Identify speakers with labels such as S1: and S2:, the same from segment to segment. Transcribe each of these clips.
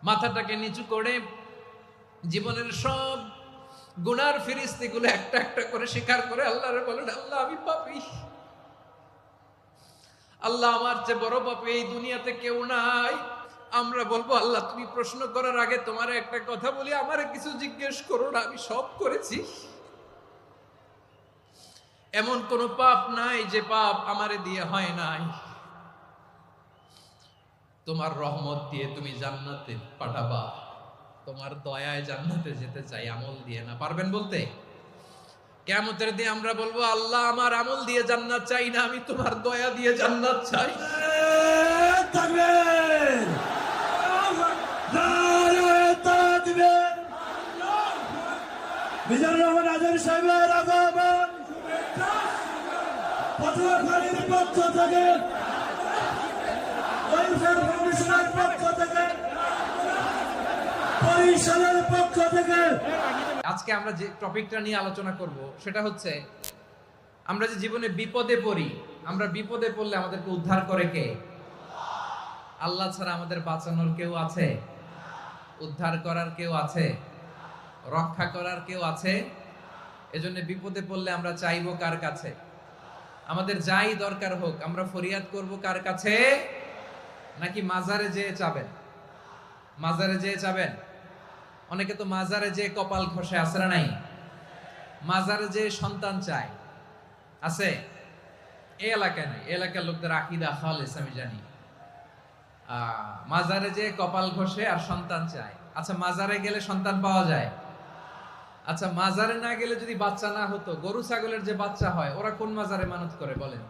S1: মাথাটাকে নিচু করে জীবনের সব গুনার ফিরিস্তিগুলো একটা একটা করে স্বীকার করে আল্লাহরে বলেন, আল্লাহ আমি পাপী, আল্লাহ আমার চেয়ে বড় পাপী এই দুনিয়াতে কেউ নাই। আমরা বলবো, আল্লাহ তুমি প্রশ্ন করার আগে তোমার একটা কথা বলি, আমারে কিছু জিজ্ঞেস করো না, আমি সব করেছি। এমন কোন পাপ নাই যে পাপ আমারে দিয়ে হয় নাই। তোমার রহমত দিয়ে তুমি জান্নাতে পাঠাবা, তোমার দয়ায় জান্নাতে যেতে চাই, আমল দিয়ে না। পারবেন বলতে? কিয়ামতের দিন আমরা বলবো, আল্লাহ আমার আমল দিয়ে জান্নাত চাই না, আমি তোমার দয়া দিয়ে জান্নাত চাই।
S2: তাকবীর, নারে তাকবীর। মিজানুর রহমান আজাদ সাহেবের আগমন পটুয়াখালীর পক্ষ থেকে, ওয়েলফেয়ার ফাউন্ডেশনের পক্ষ থেকে, বরিশালের পক্ষ থেকে।
S1: আজকে আমরা যে টপিকটা নিয়ে আলোচনা করব সেটা হচ্ছে, আমরা যে জীবনে বিপদে পড়ি, আমরা বিপদে পড়লে আমাদেরকে উদ্ধার করে কে? আল্লাহ ছাড়া আমাদের বাঁচানোর কেউ আছে? উদ্ধার করার কেউ আছে? রক্ষা করার কেউ আছে? এজন্য বিপদে পড়লে আমরা চাইবো কার কাছে? আমাদের যাই দরকার হোক আমরা ফরিয়াদ করব কার কাছে? নাকি মাজারে যেয়ে চাবেন? মাজারে যেয়ে চাবেন? অনেকে তো মাজারে যেয়ে কপাল ঘষে, আছে না নাই? মাজারে যেয়ে সন্তান চায়, আছে? এই এলাকায় নাই, এই এলাকার লোকদের আকীদা খালেস আমি জানি। মাজারে যেয়ে কপাল ঘষে আর সন্তান চায়। আচ্ছা, মাজারে গেলে সন্তান পাওয়া যায়? আচ্ছা, মাজারে না গেলে যদি বাচ্চা না হতো, গরু ছাগলের যে বাচ্চা হয় ওরা কোন মাজারে মানত করে বলেন?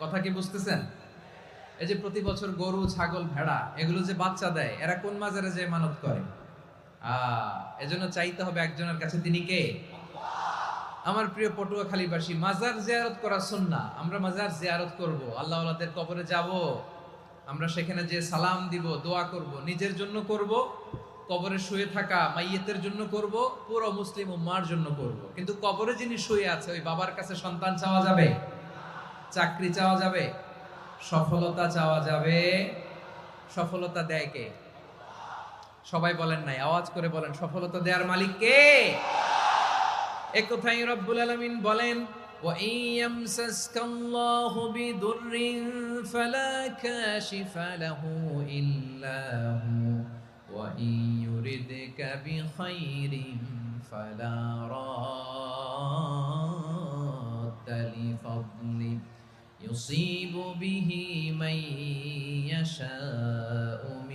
S1: কথা কি বুঝতেছেন? এই যে প্রতি বছর গরু ছাগল ভেড়া এগুলো যে বাচ্চা দেয়, এরা কোন মাজারে যে মানত করে? এজন্য চাইতে হবে একজনের কাছে, তিনি কে? আমার প্রিয় পটুয়াখালীবাসী, মাজার জিয়ারত করা সুন্নাহ। আমরা মাজার জিয়ারত করব, আল্লাহ ওয়ালাদের কবরে যাব, আমরা সেখানে যে সালাম দিব, দোয়া করব, নিজের জন্য করব, কবরে শুয়ে থাকা মাইয়েতের জন্য করব, পুরো মুসলিম উম্মার জন্য করব। কিন্তু কবরে যিনি শুয়ে আছে ওই বাবার কাছে সন্তান চাওয়া যাবে? চাকরি চাওয়া যাবে? সফলতা চাওয়া যাবে? সফলতা দেয় কে? সবাই বলেন নাই, আওয়াজ করে বলেন, সফলতা দেওয়ার মালিক কে? এক কথাই রব্বুল আলামিন বলেন, ওয়া ইয়ামসাসকাল্লাহু বিদুররিন ফালা কাশিফা লাহু ইল্লা হু ওয়া ইয়ুরিদকা বিখাইরিন ফালা রাদ্দা লিফাদলি ইউসিবু বিহি মান ইয়াশাউ